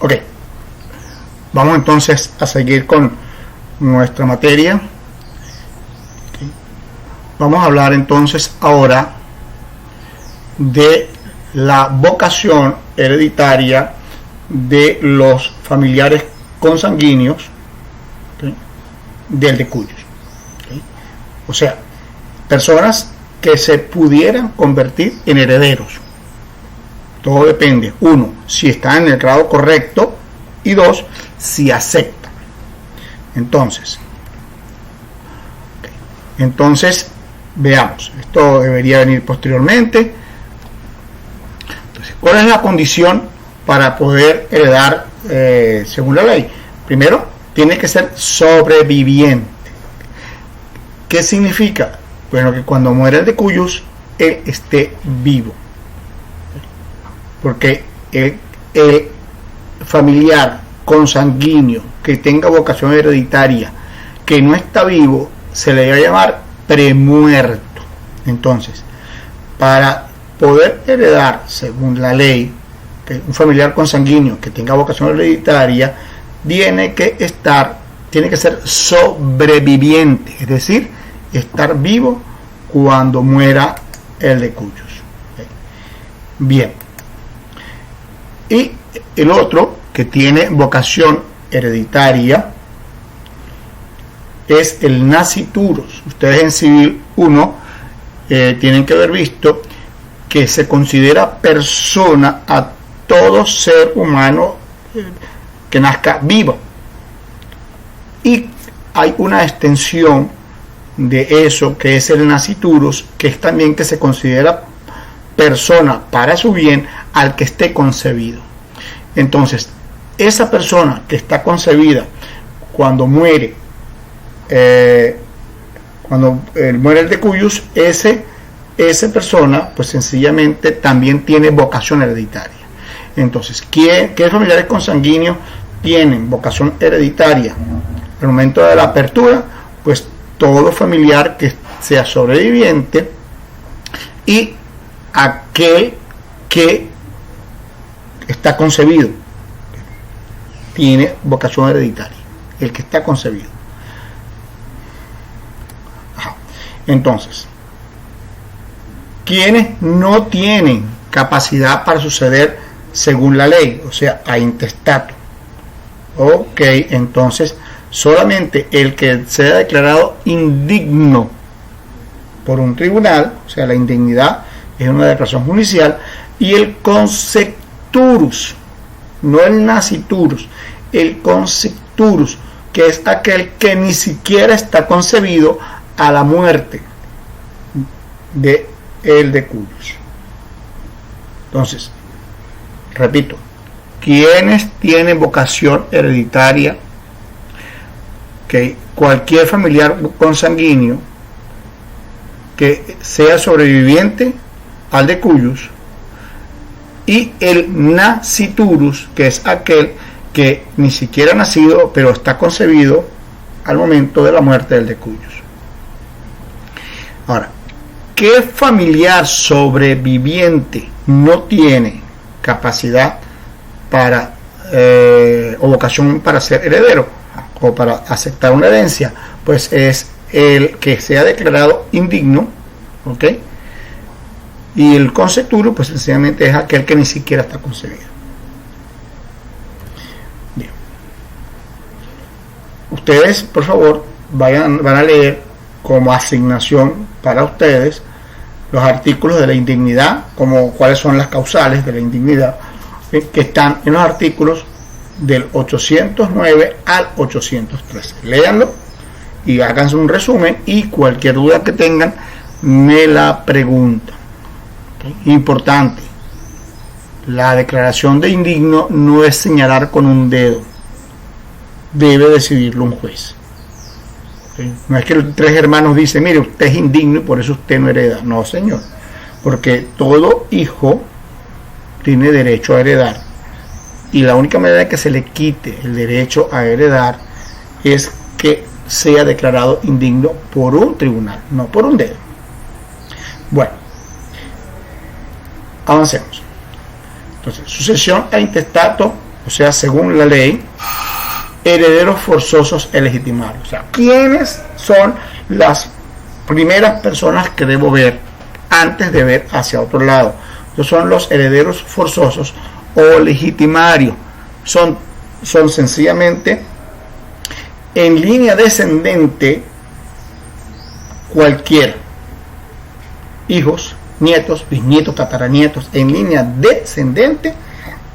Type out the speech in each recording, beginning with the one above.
Ok, vamos entonces a seguir con nuestra materia. Okay. Vamos a hablar entonces ahora de la vocación hereditaria de los familiares consanguíneos, okay, del decuyos. Okay. O sea, personas que se pudieran convertir en herederos. Todo depende, uno, si está en el grado correcto, y dos, si acepta. Entonces veamos, esto debería venir posteriormente. Entonces, ¿cuál es la condición para poder heredar según la ley? Primero, tiene que ser sobreviviente. ¿Qué significa? Bueno, que cuando muera el decuyus, él esté vivo. Porque el familiar consanguíneo que tenga vocación hereditaria, que no está vivo, se le va a llamar premuerto. Entonces, para poder heredar, según la ley, que un familiar consanguíneo que tenga vocación hereditaria, tiene que ser sobreviviente, es decir, estar vivo cuando muera el decuyus. Bien. Y el otro que tiene vocación hereditaria es el nasciturus. Ustedes en civil 1 tienen que haber visto que se considera persona a todo ser humano que nazca vivo. Y hay una extensión de eso que es el nasciturus, que es también que se considera persona para su bien al que esté concebido. Entonces, esa persona que está concebida cuando muere muere el decuyus, esa persona pues sencillamente también tiene vocación hereditaria. Entonces, ¿qué familiares consanguíneos tienen vocación hereditaria al momento de la apertura? Pues todo familiar que sea sobreviviente y aquel que está concebido tiene vocación hereditaria, el que está concebido. Entonces, quienes no tienen capacidad para suceder según la ley, o sea, a intestato. Ok, entonces solamente el que sea declarado indigno por un tribunal, o sea, la indignidad es una declaración judicial, y el consecturus, no el nasciturus, el consecturus, que es aquel que ni siquiera está concebido a la muerte de el decuyus. Entonces, repito, quienes tienen vocación hereditaria, que cualquier familiar consanguíneo que sea sobreviviente al decuyus, y el nasciturus, que es aquel que ni siquiera ha nacido pero está concebido al momento de la muerte del decuyus. Ahora, ¿qué familiar sobreviviente no tiene capacidad para o vocación para ser heredero o para aceptar una herencia? Pues es el que sea declarado indigno, ¿ok? Y el consecturo, pues sencillamente es aquel que ni siquiera está concebido. Bien. Ustedes, por favor, van a leer como asignación para ustedes los artículos de la indignidad, como cuáles son las causales de la indignidad, que están en los artículos del 809 al 813. Léanlo y háganse un resumen, y cualquier duda que tengan me la preguntan. Importante, la declaración de indigno no es señalar con un dedo, debe decidirlo un juez. No es que los tres hermanos dicen, mire, usted es indigno y por eso usted no hereda. No, señor, porque todo hijo tiene derecho a heredar, y la única manera de que se le quite el derecho a heredar es que sea declarado indigno por un tribunal, no por un dedo. Bueno, avancemos. Entonces, sucesión e intestato o sea, según la ley, herederos forzosos e legitimarios. O sea, ¿quiénes son las primeras personas que debo ver antes de ver hacia otro lado? Estos son los herederos forzosos o legitimarios. Son sencillamente en línea descendente cualquiera. Hijos, nietos, bisnietos, tataranietos, en línea descendente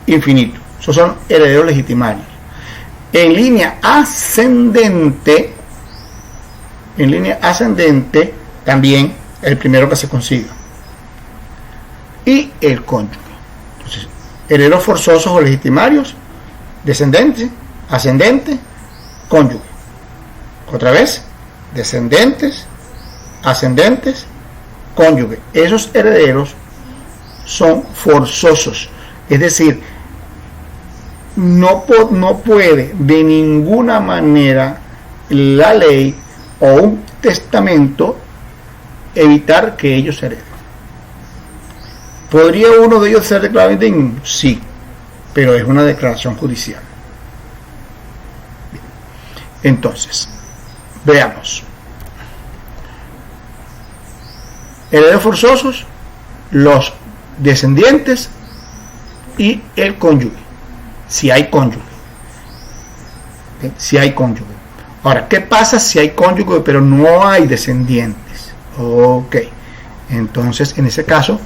infinito. Esos son herederos legitimarios. En línea ascendente también el primero que se consiga. Y el cónyuge. Entonces, herederos forzosos o legitimarios, descendente, ascendente, cónyuge. Otra vez, descendentes, ascendentes, cónyuge. Esos herederos son forzosos, es decir, no puede de ninguna manera la ley o un testamento evitar que ellos hereden. ¿Podría uno de ellos ser declarado indigno? Sí, pero es una declaración judicial. Bien. Entonces, veamos. Herederos forzosos, los descendientes y el cónyuge, si hay cónyuge. Si hay cónyuge. Ahora, ¿qué pasa si hay cónyuge pero no hay descendientes? Ok, entonces en ese caso,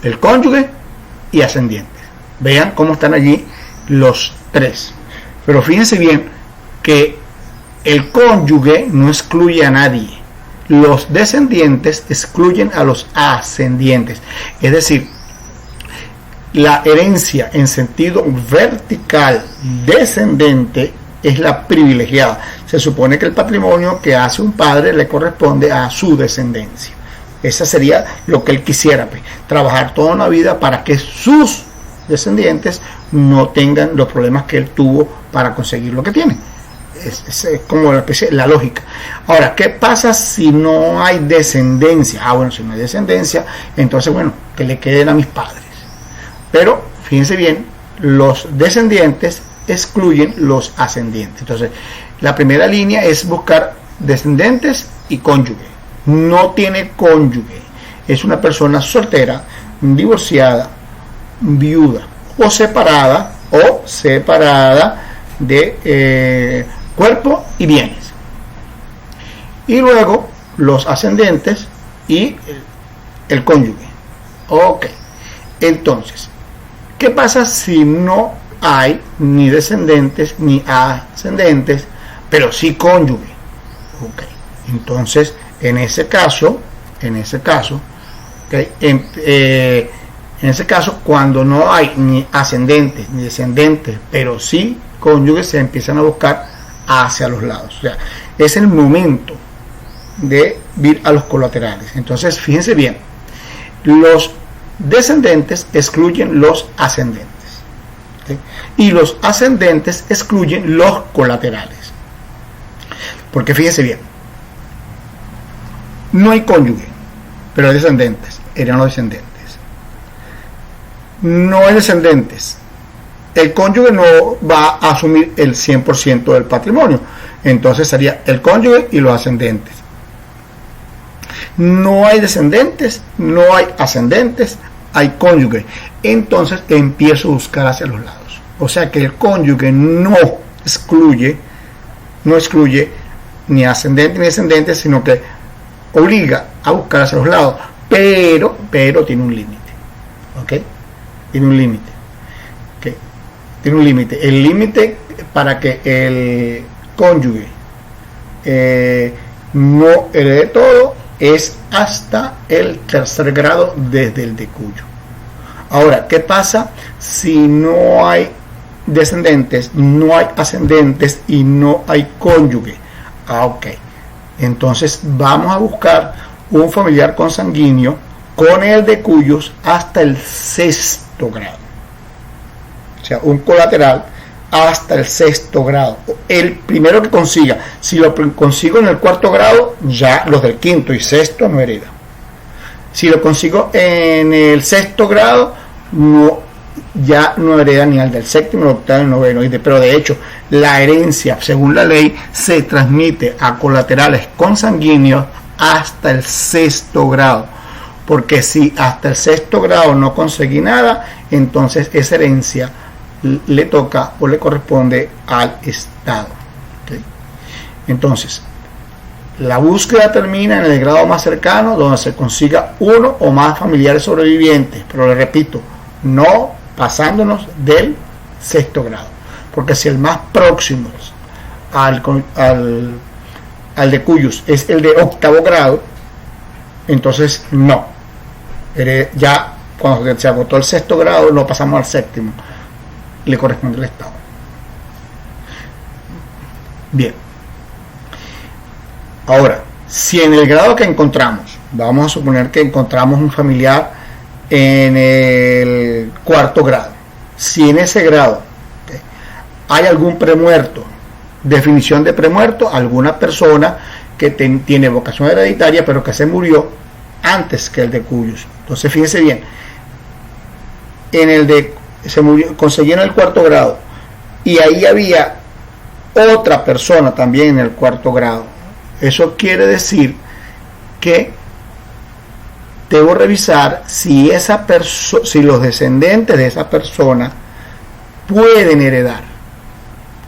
el cónyuge y ascendientes. Vean cómo están allí los tres. Pero fíjense bien que el cónyuge no excluye a nadie. Los descendientes excluyen a los ascendientes. Es decir, la herencia en sentido vertical descendente es la privilegiada. Se supone que el patrimonio que hace un padre le corresponde a su descendencia. Esa sería lo que él quisiera, pues, trabajar toda una vida para que sus descendientes no tengan los problemas que él tuvo para conseguir lo que tiene. Es como la lógica. Ahora, ¿qué pasa si no hay descendencia? Bueno, si no hay descendencia, entonces, bueno, que le queden a mis padres. Pero, fíjense bien, los descendientes excluyen los ascendientes. Entonces, la primera línea es buscar descendientes y cónyuge. No tiene cónyuge. Es una persona soltera, divorciada, viuda o separada de cuerpo y bienes. Y luego los ascendentes y el cónyuge. Ok. Entonces, ¿qué pasa si no hay ni descendentes ni ascendentes, pero sí cónyuge? Ok. Entonces, en ese caso, okay, en ese caso, cuando no hay ni ascendentes ni descendentes, pero sí cónyuges, se empiezan a buscar hacia los lados. O sea, es el momento de ir a los colaterales. Entonces, fíjense bien, los descendentes excluyen los ascendentes, ¿okay? Y los ascendentes excluyen los colaterales. Porque fíjense bien, no hay cónyuge, pero hay descendentes, eran los descendentes. No hay descendentes, el cónyuge no va a asumir el 100% del patrimonio, entonces sería el cónyuge y los ascendentes. No hay descendentes, no hay ascendentes, hay cónyuge, entonces empiezo a buscar hacia los lados. O sea que el cónyuge no excluye ni ascendente ni descendente, sino que obliga a buscar hacia los lados, pero tiene un límite, ¿ok? Tiene un límite, ¿ok? Tiene un límite. El límite para que el cónyuge no herede todo es hasta el tercer grado desde el decuyo. Ahora, ¿qué pasa si no hay descendentes, no hay ascendentes y no hay cónyuge? Ok. Entonces vamos a buscar un familiar consanguíneo con el de cuyos hasta el sexto grado. O sea, un colateral hasta el sexto grado. El primero que consiga. Si lo consigo en el cuarto grado, ya los del quinto y sexto no heredan. Si lo consigo en el sexto grado, no ya no hereda ni al del séptimo, el octavo y el noveno. Pero de hecho, la herencia, según la ley, se transmite a colaterales consanguíneos hasta el sexto grado. Porque si hasta el sexto grado no conseguí nada, entonces esa herencia le toca o le corresponde al Estado. ¿Okay? Entonces, la búsqueda termina en el grado más cercano, donde se consiga uno o más familiares sobrevivientes. Pero le repito, no pasándonos del sexto grado. Porque si el más próximo al de cuyos es el de octavo grado, entonces no. Ya cuando se agotó el sexto grado, no pasamos al séptimo. Le corresponde al Estado. Bien. Ahora, si en el grado que encontramos, vamos a suponer que encontramos un familiar en el cuarto grado, si en ese grado hay algún premuerto, definición de premuerto, alguna persona que tiene vocación hereditaria pero que se murió antes que el de cuyos. Entonces fíjense bien, en el de se murió, conseguí en el cuarto grado y ahí había otra persona también en el cuarto grado. Eso quiere decir que debo revisar si esa si los descendentes de esa persona pueden heredar.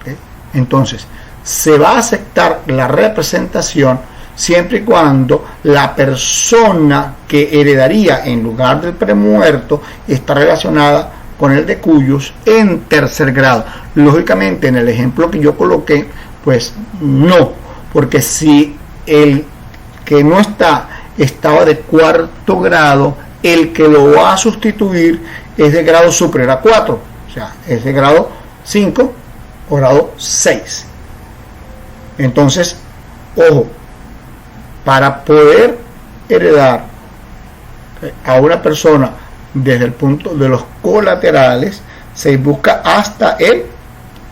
¿Okay? Entonces, se va a aceptar la representación siempre y cuando la persona que heredaría en lugar del premuerto está relacionada con el de cuyos en tercer grado. Lógicamente, en el ejemplo que yo coloqué, pues no, porque si el que no estaba de cuarto grado, el que lo va a sustituir es de grado superior a 4, o sea, es de grado 5 o grado 6. Entonces, ojo, para poder heredar a una persona desde el punto de los colaterales, se busca hasta el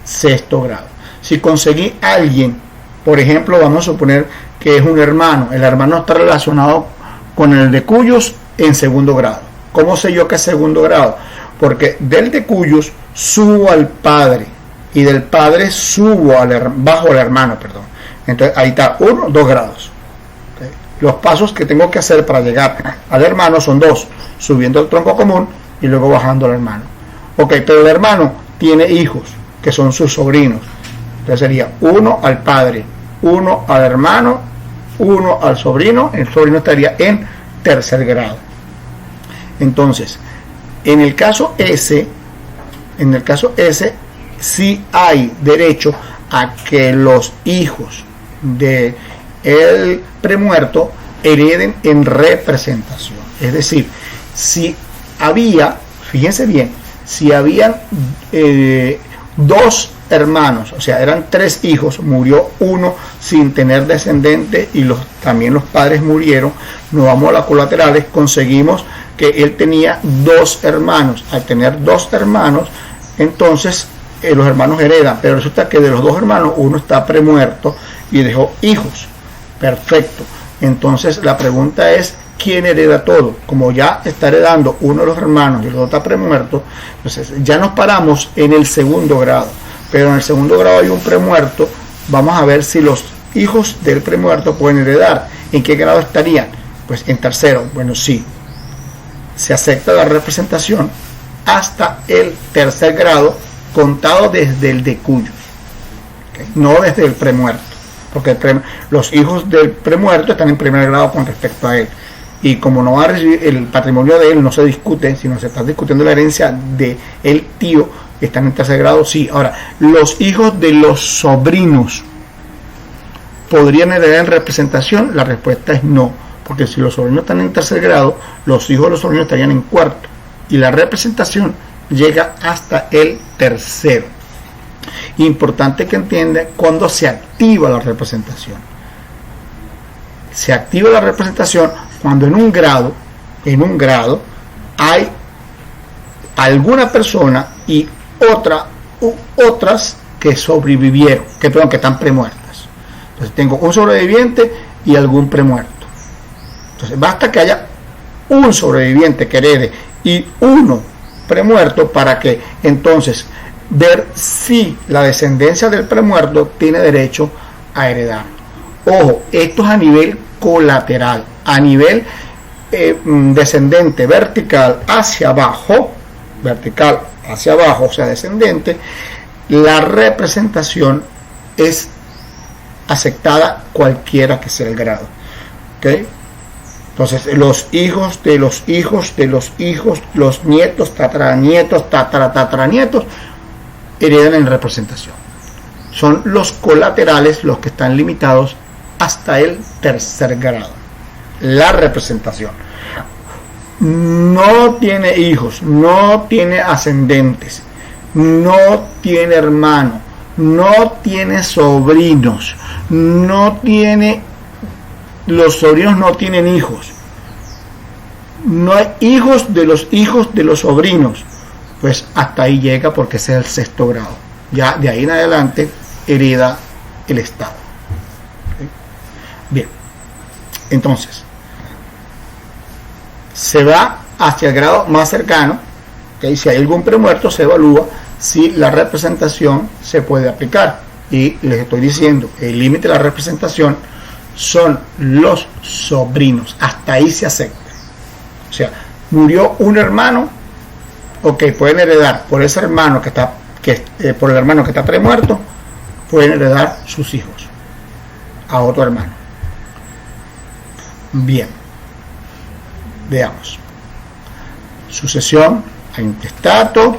sexto grado. Si conseguí a alguien, por ejemplo, vamos a suponer que es un hermano, el hermano está relacionado con el de cuyos en segundo grado. ¿Cómo sé yo que es segundo grado? Porque del de cuyos subo al padre y del padre subo bajo al hermano, perdón. Entonces ahí está 1, 2 grados. ¿Okay? Los pasos que tengo que hacer para llegar al hermano son 2, subiendo el tronco común y luego bajando al hermano. Ok, pero el hermano tiene hijos que son sus sobrinos. Entonces sería 1 al padre, 1 al hermano, 1 al sobrino. El sobrino estaría en tercer grado. Entonces, en el caso S, sí hay derecho a que los hijos de el premuerto hereden en representación. Es decir, si había, fíjense bien, si habían 2 hermanos, o sea, eran 3 hijos, murió uno sin tener descendiente y también los padres murieron, nos vamos a las colaterales, conseguimos que él tenía 2 hermanos. Al tener 2 hermanos, entonces los hermanos heredan, pero resulta que de los 2 hermanos uno está premuerto y dejó hijos. Perfecto. Entonces la pregunta es, ¿quién hereda todo? Como ya está heredando uno de los hermanos y el otro está premuerto, entonces ya nos paramos en el segundo grado. Pero en el segundo grado hay un premuerto. Vamos a ver si los hijos del premuerto pueden heredar. ¿En qué grado estarían? Pues en tercero. Bueno, sí. Se acepta la representación hasta el tercer grado, contado desde el de cuyos. ¿Okay? No desde el premuerto. Porque los hijos del premuerto están en primer grado con respecto a él. Y como no va a recibir el patrimonio de él, no se discute, sino se está discutiendo la herencia de el tío, están en tercer grado, sí. Ahora, los hijos de los sobrinos ¿podrían heredar en representación? La respuesta es no, porque si los sobrinos están en tercer grado, los hijos de los sobrinos estarían en cuarto, y la representación llega hasta el tercero. Importante que entiendan cuando se activa la representación. Se activa la representación cuando en un grado hay alguna persona y otras que sobrevivieron, que están premuertas. Entonces tengo un sobreviviente y algún premuerto. Entonces basta que haya un sobreviviente que herede y uno premuerto para que entonces ver si la descendencia del premuerto tiene derecho a heredar. Ojo, esto es a nivel colateral, a nivel descendente, vertical hacia abajo, o sea, descendente, la representación es aceptada cualquiera que sea el grado. ¿Okay? Entonces, los hijos de los hijos de los hijos, los nietos, tataranietos, tataranietos, heredan en representación. Son los colaterales los que están limitados hasta el tercer grado. La representación. No tiene hijos, no tiene ascendentes, no tiene hermano, no tiene sobrinos, los sobrinos no tienen hijos, no hay hijos de los sobrinos, pues hasta ahí llega porque ese es el sexto grado. Ya de ahí en adelante hereda el Estado. ¿Okay? Bien, entonces se va hacia el grado más cercano. ¿Okay? Si hay algún premuerto, se evalúa si la representación se puede aplicar. Y les estoy diciendo, el límite de la representación son los sobrinos. Hasta ahí se acepta. O sea, murió un hermano, ok, pueden heredar por ese hermano por el hermano que está premuerto, pueden heredar sus hijos a otro hermano. Bien, veamos. Sucesión a intestato,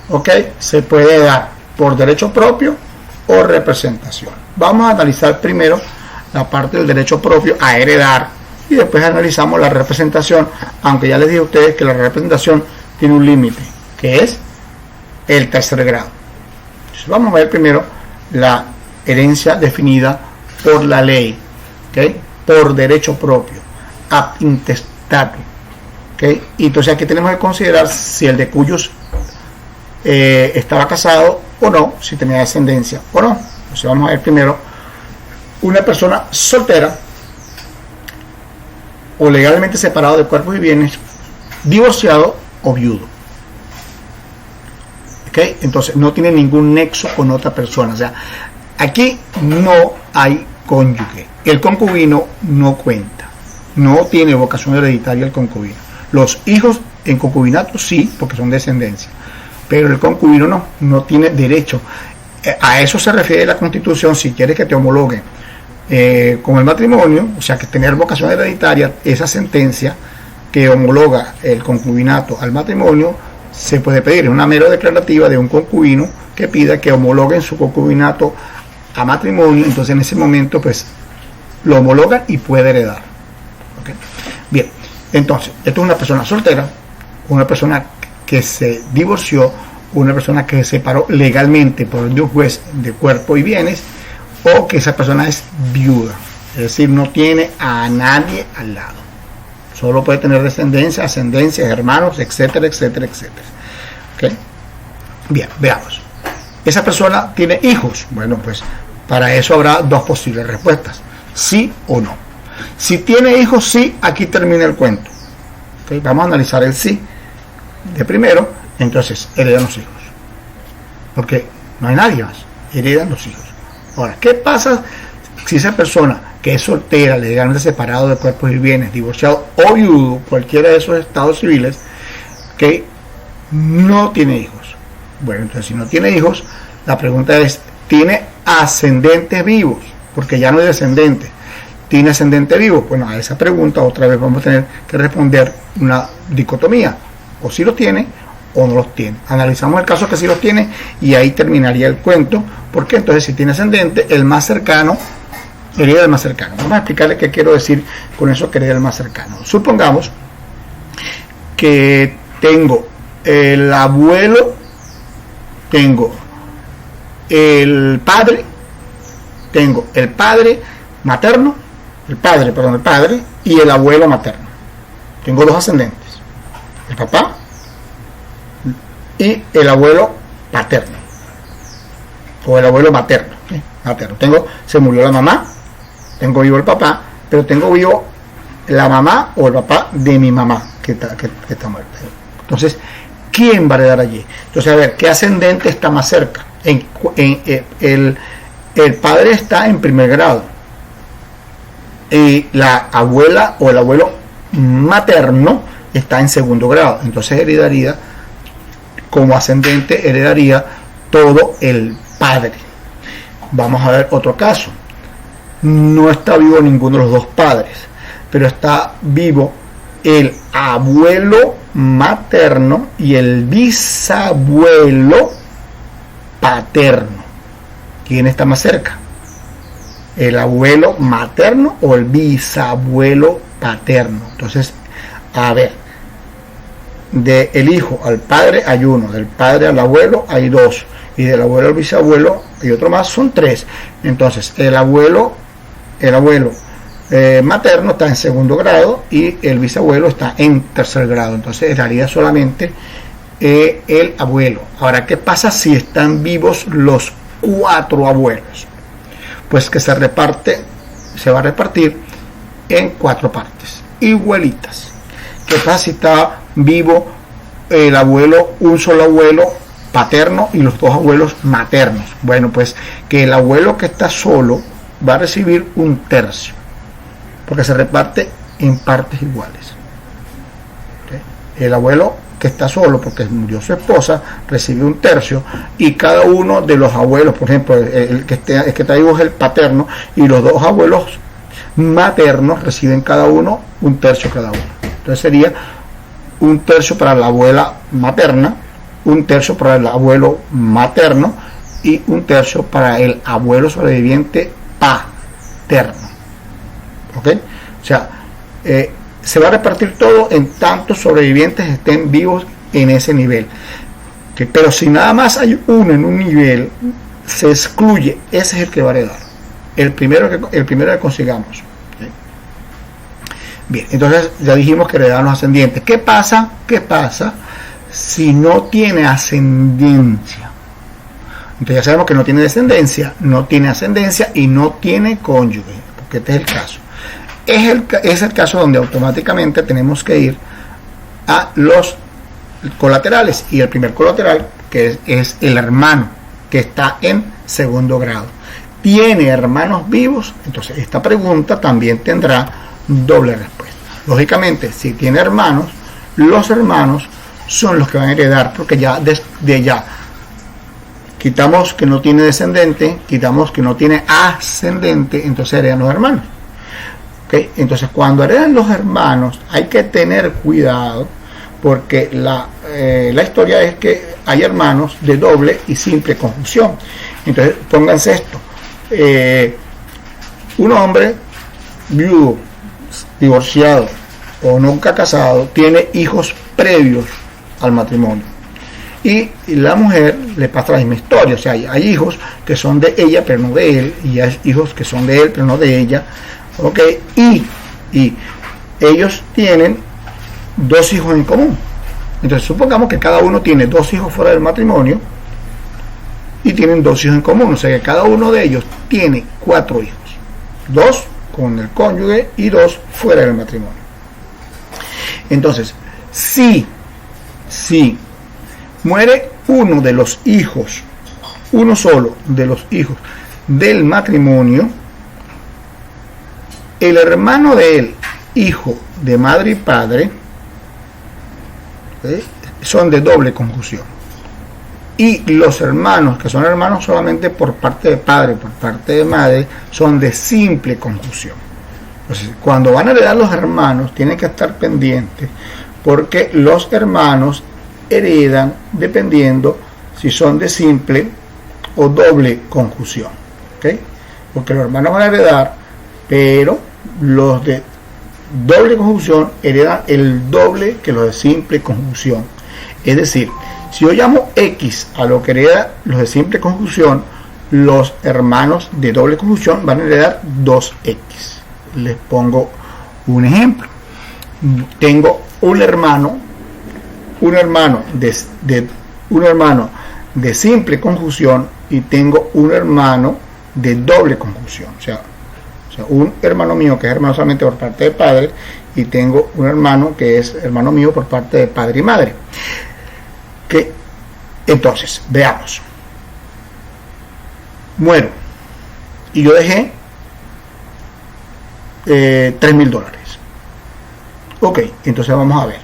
ok, se puede dar por derecho propio o representación. Vamos a analizar primero la parte del derecho propio a heredar y después analizamos la representación, aunque ya les dije a ustedes que la representación tiene un límite, que es el tercer grado. Entonces, vamos a ver primero la herencia definida por la ley, ¿okay? Por derecho propio, ab intestato, ¿okay? Y entonces aquí tenemos que considerar si el de cuyos estaba casado o no, si tenía descendencia o no. Entonces vamos a ver primero una persona soltera o legalmente separado de cuerpos y bienes, divorciado o viudo. ¿Okay? Entonces no tiene ningún nexo con otra persona. O sea, aquí no hay cónyuge. El concubino no cuenta. No tiene vocación hereditaria el concubino. Los hijos en concubinato sí, porque son descendencia. Pero el concubino no tiene derecho. A eso se refiere la Constitución. Si quieres que te homologuen con el matrimonio, o sea, que tener vocación hereditaria, esa sentencia que homologa el concubinato al matrimonio, se puede pedir. Es una mera declarativa de un concubino que pida que homologuen su concubinato a matrimonio. Entonces en ese momento pues lo homologan y puede heredar. ¿Okay? Bien, entonces esto es una persona soltera, una persona que se divorció, una persona que se separó legalmente por un juez de cuerpo y bienes, o que esa persona es viuda, es decir, no tiene a nadie al lado, solo puede tener descendencia, ascendencia, hermanos, etcétera, etcétera, etcétera. ¿Okay? Bien, veamos. ¿Esa persona tiene hijos? Bueno, pues para eso habrá dos posibles respuestas, sí o no. Si tiene hijos, sí, aquí termina el cuento. ¿Okay? Vamos a analizar el sí de primero. Entonces heredan los hijos, porque no hay nadie más, heredan los hijos. Ahora, ¿qué pasa si esa persona que es soltera, legalmente separado de cuerpos y bienes, divorciado o viudo, cualquiera de esos estados civiles, que no tiene hijos? Bueno, entonces si no tiene hijos, la pregunta es, ¿tiene ascendentes vivos? Porque ya no hay descendentes. ¿Tiene ascendente vivo? Bueno, a esa pregunta otra vez vamos a tener que responder una dicotomía, o si los tiene o no los tiene. Analizamos el caso que sí los tiene y ahí terminaría el cuento, porque entonces si tiene ascendente, el más cercano hereda el más cercano. Vamos a explicarle qué quiero decir con eso, que hereda el más cercano. Supongamos que tengo el abuelo, tengo el padre materno, el padre y el abuelo materno. Tengo dos ascendentes, el papá y el abuelo paterno, o el abuelo materno, ¿sí? Materno. Se murió la mamá, tengo vivo el papá, pero tengo vivo la mamá o el papá de mi mamá que está muerta. Entonces, ¿quién va a heredar allí? Entonces, a ver, ¿qué ascendente está más cerca? El padre está en primer grado y la abuela o el abuelo materno está en segundo grado. Entonces heredaría, como ascendente, heredaría todo el padre. Vamos a ver otro caso. No está vivo ninguno de los dos padres, pero está vivo el abuelo materno y el bisabuelo paterno. ¿Quién está más cerca? ¿El abuelo materno o el bisabuelo paterno? Entonces, a ver, del hijo al padre hay uno, del padre al abuelo hay dos, y del abuelo al bisabuelo hay otro más, son tres. Entonces, el abuelo materno está en segundo grado y el bisabuelo está en tercer grado. Entonces, daría solamente el abuelo. Ahora, ¿qué pasa si están vivos los 4 abuelos? Pues que se va a repartir en 4 partes igualitas. ¿Qué pasa si está vivo el abuelo, un solo abuelo paterno y los 2 abuelos maternos? Bueno, pues que el abuelo que está solo va a recibir 1/3, porque se reparte en partes iguales. ¿Okay? El abuelo que está solo porque murió su esposa recibe 1/3, y cada uno de los abuelos, por ejemplo, el que está vivo es el paterno, y los 2 abuelos maternos reciben cada uno 1/3 cada uno. Entonces sería 1/3 para la abuela materna, 1/3 para el abuelo materno y 1/3 para el abuelo sobreviviente paterno. ¿Ok? O sea, se va a repartir todo en tantos sobrevivientes estén vivos en ese nivel. ¿Okay? Pero si nada más hay uno en un nivel, se excluye, ese es el que va a heredar. El primero que consigamos. ¿Okay? Bien, entonces ya dijimos que heredan los ascendientes. ¿Qué pasa si no tiene ascendencia? Entonces ya sabemos que no tiene descendencia, no tiene ascendencia y no tiene cónyuge, porque este es el caso. Es el caso donde automáticamente tenemos que ir a los colaterales, y el primer colateral que es el hermano que está en segundo grado. ¿Tiene hermanos vivos? Entonces esta pregunta también tendrá doble respuesta. Lógicamente, si tiene hermanos, los hermanos son los que van a heredar, porque ya de ya quitamos que no tiene descendente, quitamos que no tiene ascendente, entonces heredan los hermanos. ¿Okay? Entonces, cuando heredan los hermanos, hay que tener cuidado, porque la historia es que hay hermanos de doble y simple conjunción. Entonces, pónganse esto. Un hombre viudo, divorciado o nunca casado, tiene hijos previos al matrimonio. Y la mujer le pasa la misma historia. O sea, hay hijos que son de ella, pero no de él, y hay hijos que son de él, pero no de ella. ¿Ok? Y ellos tienen 2 hijos en común. Entonces supongamos que cada uno tiene 2 hijos fuera del matrimonio y tienen 2 hijos en común. O sea que cada uno de ellos tiene 4 hijos. 2 con el cónyuge y 2 fuera del matrimonio. Entonces, si muere uno de los hijos, uno solo de los hijos del matrimonio, el hermano de él, hijo de madre y padre, ¿sí?, son de doble conjunción. Y los hermanos, que son hermanos solamente por parte de padre, por parte de madre, son de simple conjunción. Entonces, cuando van a heredar los hermanos, tienen que estar pendientes, porque los hermanos heredan dependiendo si son de simple o doble conjunción. ¿Okay? Porque los hermanos van a heredar, pero los de doble conjunción heredan el doble que los de simple conjunción. Es decir, si yo llamo X a lo que hereda los de simple conjunción, los hermanos de doble conjunción van a heredar 2X. Les pongo un ejemplo. Tengo un hermano de simple conjunción y tengo un hermano de doble conjunción. O sea, un hermano mío que es hermano solamente por parte de padre, y tengo un hermano que es hermano mío por parte de padre y madre. ¿Ok? Entonces, veamos. Muero y yo dejé $3.000. Ok, entonces vamos a ver.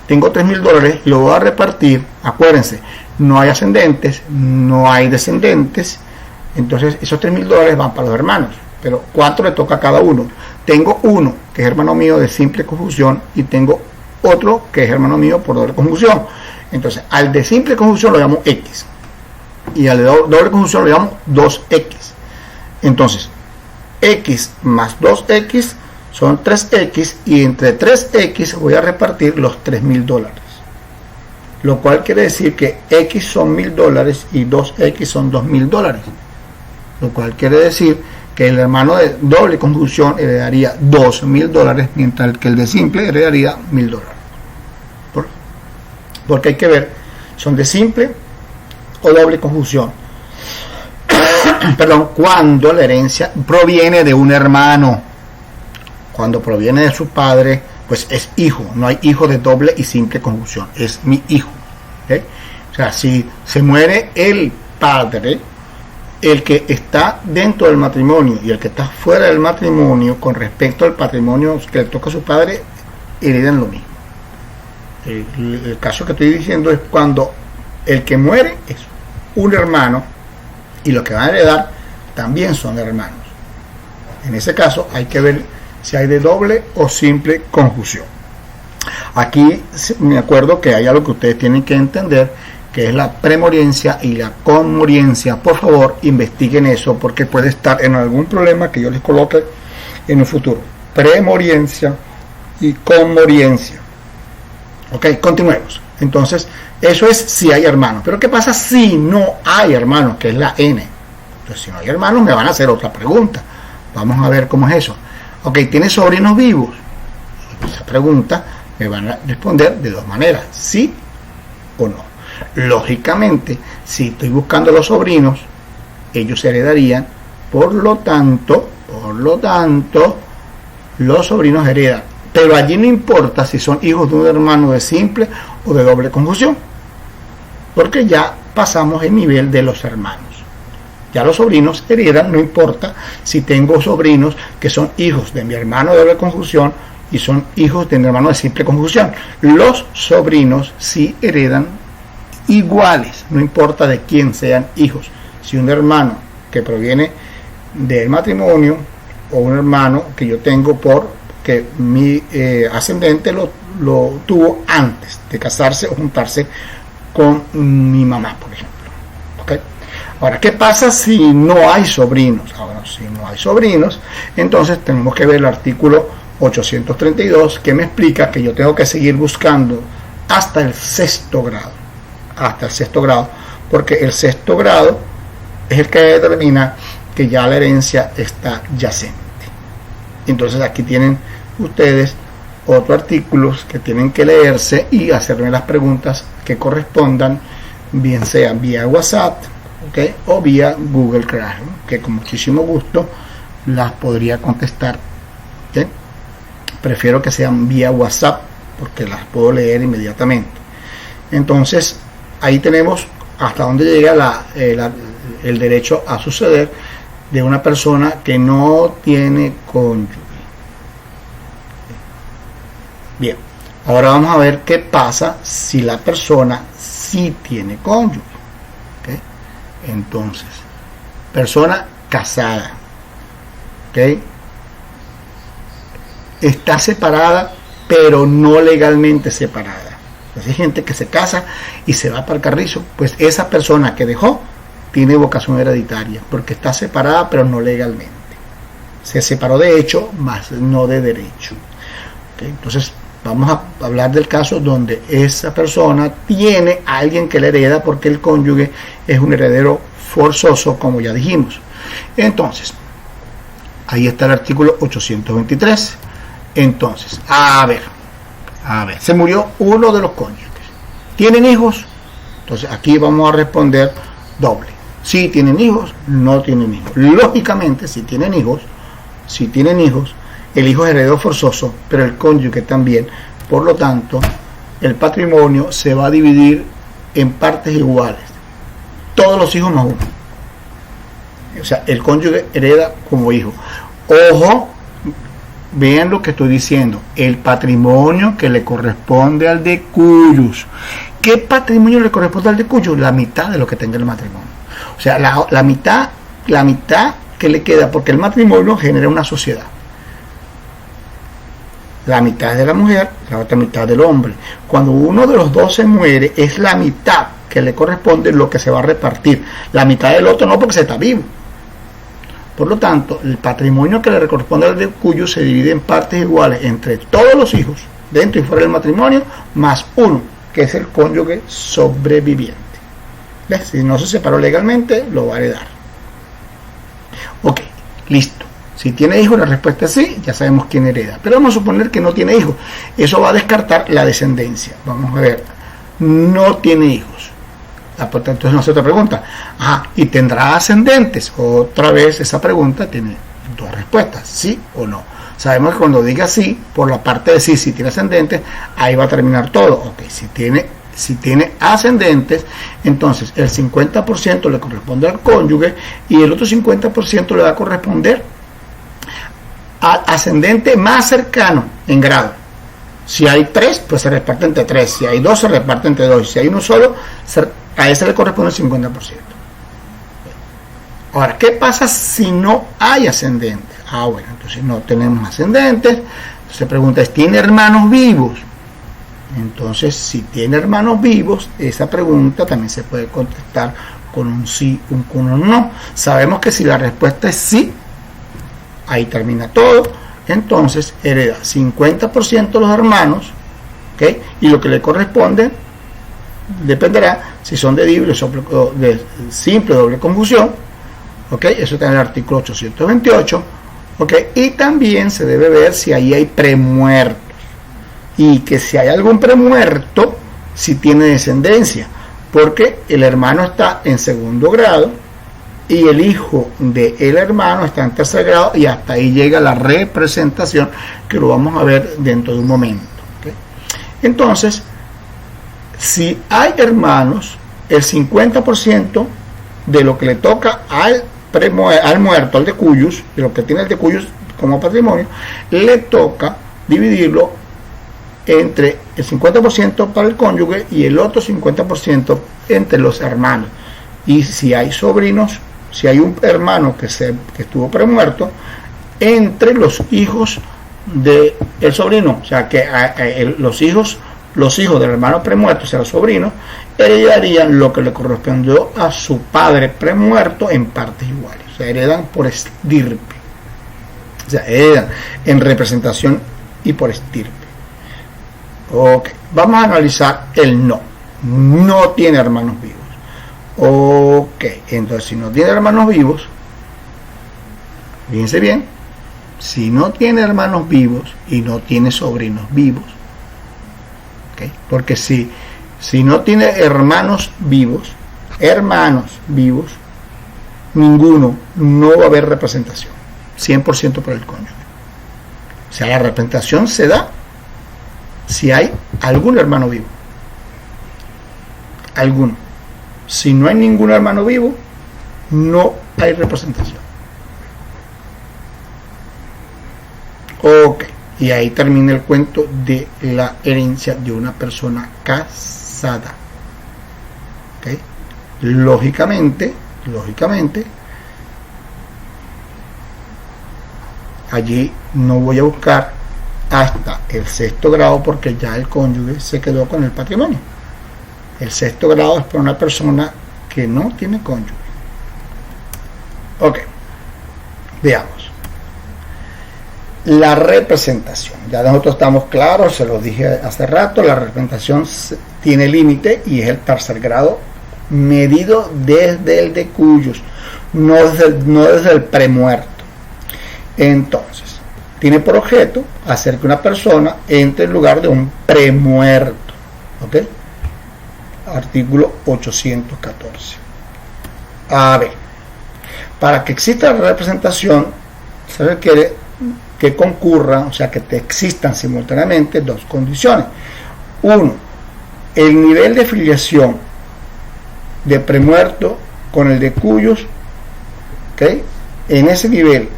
Tengo $3.000 y lo voy a repartir. Acuérdense, no hay ascendentes, no hay descendentes. Entonces esos $3.000 van para los hermanos. Pero ¿cuánto le toca a cada uno? Tengo uno que es hermano mío de simple conjunción y tengo otro que es hermano mío por doble conjunción. Entonces al de simple conjunción lo llamo X y al de doble conjunción lo llamo 2X. Entonces X más 2X son 3X y entre 3X voy a repartir los $3.000, lo cual quiere decir que X son $1.000 y 2X son $2.000, lo cual quiere decir que el hermano de doble conjunción heredaría $2.000, mientras que el de simple heredaría $1.000. Porque hay que ver, son de simple o doble conjunción. Perdón, cuando la herencia proviene de un hermano. Cuando proviene de su padre, pues es hijo. No hay hijo de doble y simple conjunción. Es mi hijo. ¿Okay? O sea, si se muere el padre, el que está dentro del matrimonio y el que está fuera del matrimonio con respecto al patrimonio que le toca a su padre, heredan lo mismo. El caso que estoy diciendo es cuando el que muere es un hermano y los que van a heredar también son hermanos. En ese caso hay que ver si hay de doble o simple conjunción. Aquí me acuerdo que hay algo que ustedes tienen que entender, que es la premoriencia y la conmoriencia. Por favor, investiguen eso porque puede estar en algún problema que yo les coloque en un futuro. Premoriencia y conmoriencia. Ok, continuemos. Entonces, eso es si hay hermanos. Pero ¿qué pasa si no hay hermanos? Que es la N. Entonces, si no hay hermanos, me van a hacer otra pregunta. Vamos a ver cómo es eso. Ok, ¿tienes sobrinos vivos? Esa pregunta me van a responder de dos maneras, sí o no. Lógicamente, si estoy buscando los sobrinos, ellos heredarían, por lo tanto, los sobrinos heredan. Pero allí no importa si son hijos de un hermano de simple o de doble conjunción, porque ya pasamos el nivel de los hermanos. Ya los sobrinos heredan, no importa si tengo sobrinos que son hijos de mi hermano de doble conjunción y son hijos de mi hermano de simple conjunción. Los sobrinos sí heredan iguales, no importa de quién sean hijos. Si un hermano que proviene del matrimonio o un hermano que yo tengo porque mi ascendente lo tuvo antes de casarse o juntarse con mi mamá, por ejemplo. ¿Okay? Ahora, ¿qué pasa si no hay sobrinos? Ahora, si no hay sobrinos, entonces tenemos que ver el artículo 832 que me explica que yo tengo que seguir buscando hasta el sexto grado. Hasta el sexto grado, porque el sexto grado es el que determina que ya la herencia está yacente. Entonces aquí tienen ustedes otros artículos que tienen que leerse y hacerme las preguntas que correspondan, bien sea vía WhatsApp, ¿okay? O vía Google Classroom, que con muchísimo gusto las podría contestar. ¿Okay? Prefiero que sean vía WhatsApp porque las puedo leer inmediatamente. Entonces ahí tenemos hasta dónde llega el derecho a suceder de una persona que no tiene cónyuge. Bien, ahora vamos a ver qué pasa si la persona sí tiene cónyuge. ¿Okay? Entonces, persona casada, ¿okay? Está separada, pero no legalmente separada. Entonces, hay gente que se casa y se va para el carrizo, pues esa persona que dejó tiene vocación hereditaria, porque está separada, pero no legalmente. Se separó de hecho, más no de derecho. ¿Okay? Entonces, vamos a hablar del caso donde esa persona tiene a alguien que le hereda porque el cónyuge es un heredero forzoso, como ya dijimos. Entonces, ahí está el artículo 823. Entonces, a ver, se murió uno de los cónyuges. ¿Tienen hijos? Entonces, aquí vamos a responder doble. Si tienen hijos, no tienen hijos. Lógicamente, si tienen hijos, el hijo es heredero forzoso, pero el cónyuge también. Por lo tanto, el patrimonio se va a dividir en partes iguales. Todos los hijos más uno. O sea, el cónyuge hereda como hijo. Ojo, vean lo que estoy diciendo. El patrimonio que le corresponde al de cuyos. ¿Qué patrimonio le corresponde al de cuyos? La mitad de lo que tenga el matrimonio. O sea, la mitad que le queda, porque el matrimonio genera una sociedad. La mitad es de la mujer, la otra mitad del hombre. Cuando uno de los dos se muere, es la mitad que le corresponde lo que se va a repartir. La mitad del otro no, porque se está vivo. Por lo tanto, el patrimonio que le corresponde al de cuyo se divide en partes iguales entre todos los hijos, dentro y fuera del matrimonio, más uno, que es el cónyuge sobreviviente. ¿Ves? Si no se separó legalmente, lo va a heredar. Ok, listo. Si tiene hijos, la respuesta es sí, ya sabemos quién hereda. Pero vamos a suponer que no tiene hijos. Eso va a descartar la descendencia. Vamos a ver, no tiene hijos. Entonces nos hace otra pregunta. ¿Y tendrá ascendentes? Otra vez esa pregunta tiene dos respuestas, sí o no. Sabemos que cuando diga sí, por la parte de sí, si tiene ascendentes, ahí va a terminar todo. Ok, si tiene ascendentes, entonces el 50% le corresponde al cónyuge y el otro 50% le va a corresponder al ascendente más cercano en grado. Si hay 3, pues se reparte entre 3. Si hay 2, se reparte entre 2. Si hay uno solo, a ese le corresponde el 50%. Ahora, ¿qué pasa si no hay ascendentes? Bueno, entonces no tenemos ascendentes. Se pregunta, ¿tiene hermanos vivos? Entonces, si tiene hermanos vivos, esa pregunta también se puede contestar con un sí o con un no. Sabemos que si la respuesta es sí, ahí termina todo. Entonces hereda 50% los hermanos, ¿okay? Y lo que le corresponde dependerá si son de simple o doble conjunción, ¿okay? Eso está en el artículo 828, ¿okay? Y también se debe ver si ahí hay premuertos, y que si hay algún premuerto, si tiene descendencia, porque el hermano está en segundo grado y el hijo del hermano está en tercer grado, y hasta ahí llega la representación, que lo vamos a ver dentro de un momento. ¿Okay? Entonces, si hay hermanos, el 50% de lo que le toca al muerto, al de cuyos, de lo que tiene el de cuyos como patrimonio, le toca dividirlo entre el 50% para el cónyuge y el otro 50% entre los hermanos. Y si hay sobrinos, si hay un hermano que estuvo premuerto, entre los hijos del sobrino, o sea que los hijos del hermano premuerto, o sea los sobrinos, heredarían lo que le correspondió a su padre premuerto en partes iguales. O sea, heredan por estirpe, o sea, heredan en representación y por estirpe. Ok, vamos a analizar el no. No tiene hermanos vivos. Ok, entonces si no tiene hermanos vivos, fíjense bien, si no tiene hermanos vivos y no tiene sobrinos vivos, ¿okay? Porque si no tiene hermanos vivos, ninguno, no va a haber representación, 100% por el cónyuge. O sea, la representación se da si hay algún hermano vivo, alguno. Si no hay ningún hermano vivo, no hay representación. Ok, y ahí termina el cuento de la herencia de una persona casada. Ok, lógicamente, allí no voy a buscar hasta el 6º grado, porque ya el cónyuge se quedó con el patrimonio. El 6º grado es para una persona que no tiene cónyuge. Ok, veamos. La representación. Ya nosotros estamos claros, se los dije hace rato, la representación tiene límite y es el 3er grado, medido desde el de cuyos, no desde el premuerto. Entonces, tiene por objeto hacer que una persona entre en lugar de un premuerto. ¿Ok? Artículo 814. A ver, para que exista la representación se requiere que concurran, o sea, que existan simultáneamente dos condiciones. Uno, el nivel de filiación de premuerto con el de cuyos, ¿okay? En ese nivel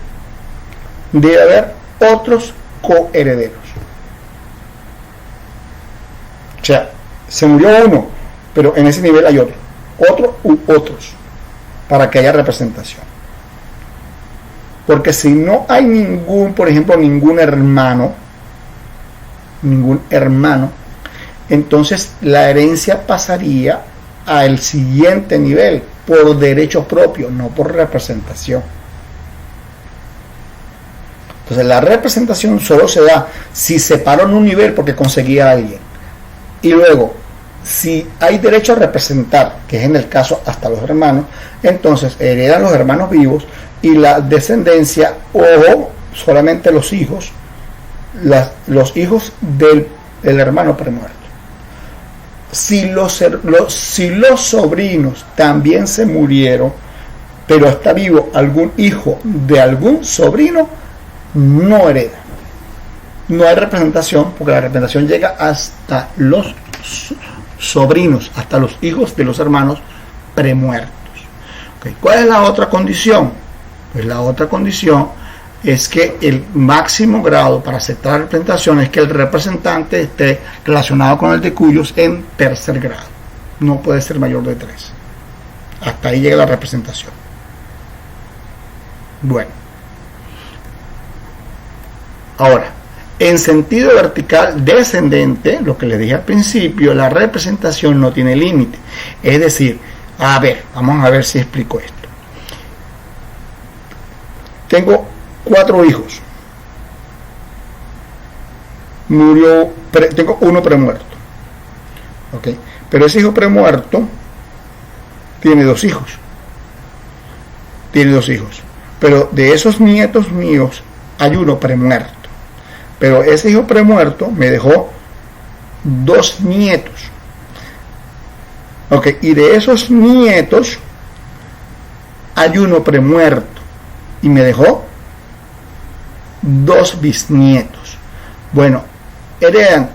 debe haber otros coherederos. O sea, se murió uno, pero en ese nivel hay otro u otros, para que haya representación. Porque si no hay ningún, por ejemplo, ningún hermano, entonces la herencia pasaría al siguiente nivel por derechos propios, no por representación. Entonces la representación solo se da si se paró en un nivel porque conseguía a alguien. Y luego, si hay derecho a representar, que es en el caso hasta los hermanos, entonces heredan los hermanos vivos y la descendencia, o solamente los hijos, los hijos del hermano premuerto. Si los sobrinos también se murieron, pero está vivo algún hijo de algún sobrino, no hereda. No hay representación, porque la representación llega hasta los sobrinos, hasta los hijos de los hermanos premuertos. ¿Okay? ¿Cuál es la otra condición? Pues la otra condición es que el máximo grado para aceptar la representación es que el representante esté relacionado con el de cuyos en tercer grado. No puede ser mayor de 3. Hasta ahí llega la representación. Bueno. Ahora, en sentido vertical descendente, lo que les dije al principio, la representación no tiene límite. Es decir, vamos a ver si explico esto. Tengo 4 hijos. Tengo uno premuerto. ¿Okay? Pero ese hijo premuerto tiene 2 hijos. Pero de esos nietos míos hay uno premuerto. Pero ese hijo premuerto me dejó 2 nietos. Okay, y de esos nietos hay uno premuerto. Y me dejó 2 bisnietos. Bueno, heredan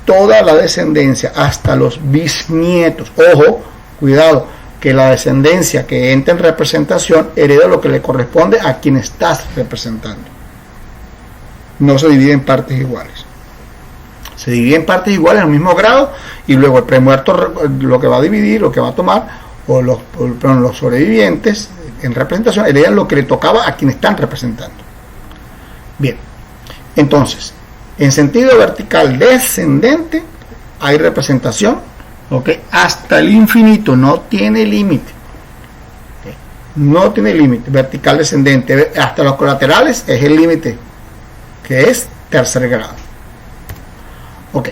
toda la descendencia hasta los bisnietos. Ojo, cuidado, que la descendencia que entra en representación hereda lo que le corresponde a quien estás representando. No se divide en partes iguales. Se divide en partes iguales al mismo grado, y luego el premuerto lo que va a dividir, lo que va a tomar, o los sobrevivientes en representación heredan lo que le tocaba a quien están representando. Bien, entonces, en sentido vertical descendente hay representación, ¿okay? Hasta el infinito, no tiene límite. ¿Okay? No tiene límite. Vertical descendente, hasta los colaterales es el límite, que es tercer grado. Ok.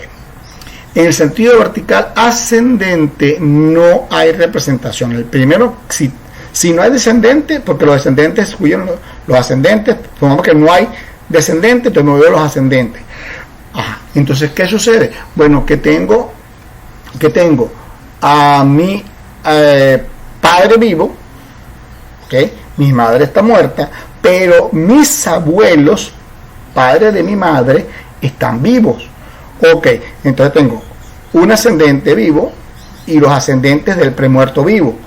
En el sentido vertical ascendente no hay representación. El primero, si no hay descendente, porque los descendentes huyen los ascendentes, supongamos que no hay descendente, entonces me voy a los ascendentes. Entonces, ¿qué sucede? Bueno, que tengo a mi padre vivo, ¿okay? Mi madre está muerta, pero mis abuelos, padres de mi madre, están vivos. Ok, entonces tengo un ascendente vivo y los ascendentes del premuerto vivo.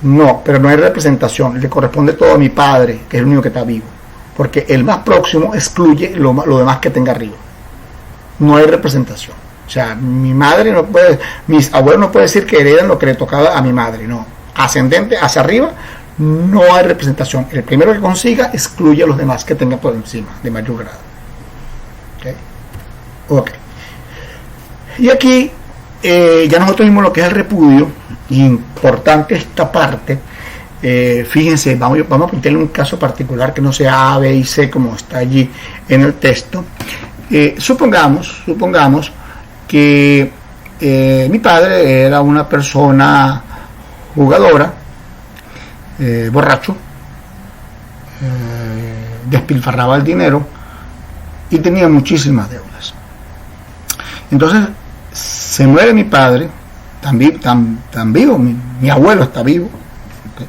No, pero no hay representación, le corresponde todo a mi padre, que es el único que está vivo, porque el más próximo excluye lo demás que tenga arriba. No hay representación. O sea, mi madre no puede, mis abuelos no pueden decir que heredan lo que le tocaba a mi madre, no. Ascendente hacia arriba, no hay representación. El primero que consiga excluye a los demás que tenga por encima, de mayor grado. Ok. Y aquí ya nosotros vimos lo que es el repudio. Importante esta parte. Fíjense, vamos a plantearle un caso particular que no sea A, B y C como está allí en el texto. Supongamos que mi padre era una persona jugadora, borracho, despilfarraba el dinero y tenía muchísimas deudas. Entonces se muere mi padre, tan vivo, mi abuelo está vivo. ¿Okay?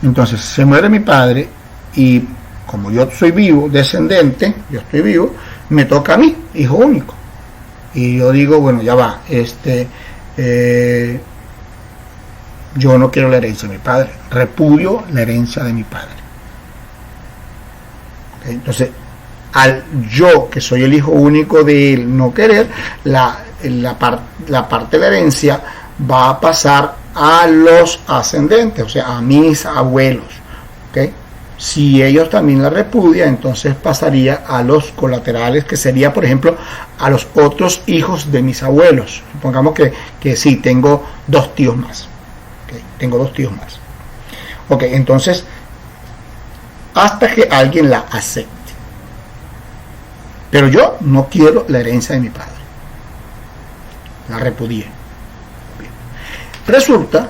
Entonces se muere mi padre y como yo soy vivo, descendente, yo estoy vivo, me toca a mí, hijo único. Y yo digo, bueno, ya va, yo no quiero la herencia de mi padre, repudio la herencia de mi padre. ¿Okay? Entonces, al yo, que soy el hijo único de él, no querer, la parte de la herencia va a pasar a los ascendentes, o sea, a mis abuelos. ¿Okay? Si ellos también la repudian, entonces pasaría a los colaterales, que sería, por ejemplo, a los otros hijos de mis abuelos. Supongamos que sí, tengo 2 tíos más. ¿Okay? Tengo 2 tíos más. Ok, entonces, hasta que alguien la acepte. Pero yo no quiero la herencia de mi padre. La repudié. Bien. Resulta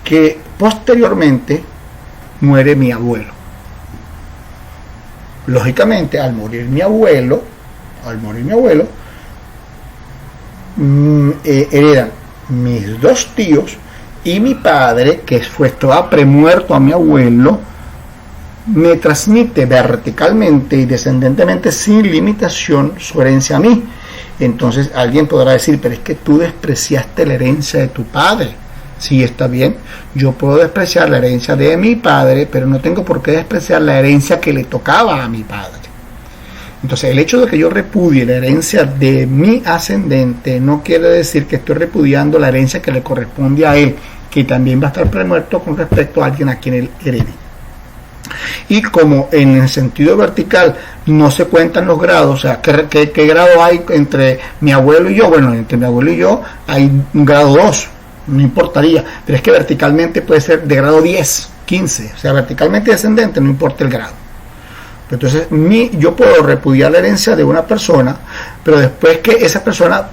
que posteriormente muere mi abuelo. Lógicamente, al morir mi abuelo, heredan mis 2 tíos y mi padre, que estaba premuerto a mi abuelo, me transmite verticalmente y descendentemente sin limitación su herencia a mí. Entonces alguien podrá decir, pero es que tú despreciaste la herencia de tu padre. Sí, está bien, yo puedo despreciar la herencia de mi padre, pero no tengo por qué despreciar la herencia que le tocaba a mi padre. Entonces, el hecho de que yo repudie la herencia de mi ascendente no quiere decir que estoy repudiando la herencia que le corresponde a él, que también va a estar premuerto con respecto a alguien a quien él herede. Y como en el sentido vertical no se cuentan los grados, o sea, ¿qué grado hay entre mi abuelo y yo? Bueno, entre mi abuelo y yo hay un grado 2. No importaría, pero es que verticalmente puede ser de grado 10, 15, o sea, verticalmente descendente, no importa el grado. Entonces, yo puedo repudiar la herencia de una persona, pero después que esa persona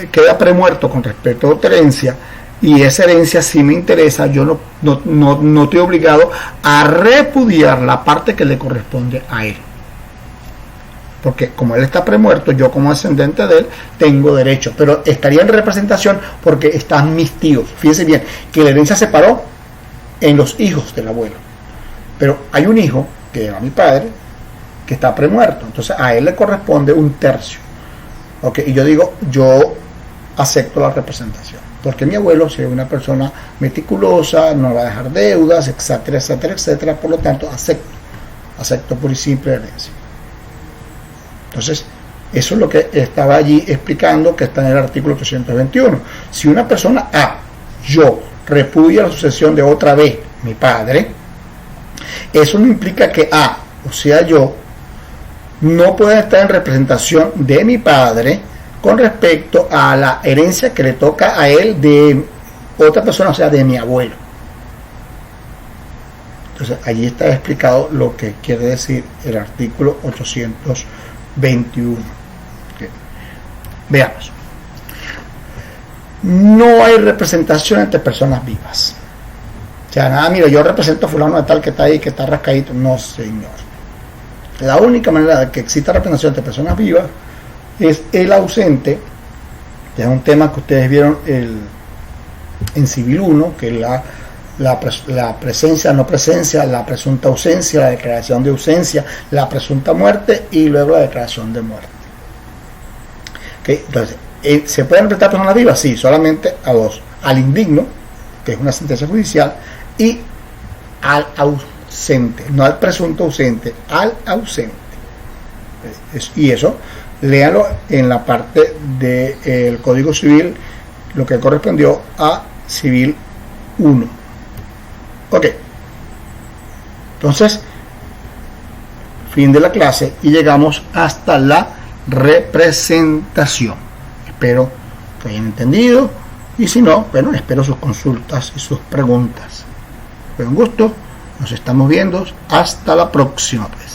queda premuerto con respecto a otra herencia, y esa herencia sí me interesa, yo no estoy obligado a repudiar la parte que le corresponde a él. Porque como él está premuerto, yo como ascendente de él tengo derecho, pero estaría en representación porque están mis tíos. Fíjense bien que la herencia se paró en los hijos del abuelo, pero hay un hijo que era mi padre que está premuerto, entonces a él le corresponde 1/3. Okay, y yo digo, yo acepto la representación porque mi abuelo es una persona meticulosa, no va a dejar deudas, etcétera, etcétera, etcétera. Por lo tanto, acepto pura y simple herencia. Entonces, eso es lo que estaba allí explicando, que está en el artículo 321. Si una persona A, yo, repudia la sucesión de otra B, mi padre, eso no implica que A, o sea yo, no pueda estar en representación de mi padre con respecto a la herencia que le toca a él de otra persona, o sea, de mi abuelo. Entonces, allí está explicado lo que quiere decir el artículo 821. Okay. Veamos. No hay representación entre personas vivas. O sea, nada, mira, yo represento a fulano de tal que está ahí, que está rascadito. No, señor. La única manera de que exista representación entre personas vivas es el ausente, que es un tema que ustedes vieron en Civil 1, que es la presencia, no presencia, la presunta ausencia, la declaración de ausencia, la presunta muerte y luego la declaración de muerte. ¿Okay? Entonces, ¿se pueden representar personas vivas? Sí, solamente a 2. Al indigno, que es una sentencia judicial, y al ausente, no al presunto ausente, al ausente. Y eso, léalo en la parte del Código Civil, lo que correspondió a Civil 1. Ok, entonces, fin de la clase y llegamos hasta la representación. Espero que hayan entendido y si no, bueno, espero sus consultas y sus preguntas. Fue un gusto, nos estamos viendo, hasta la próxima pues.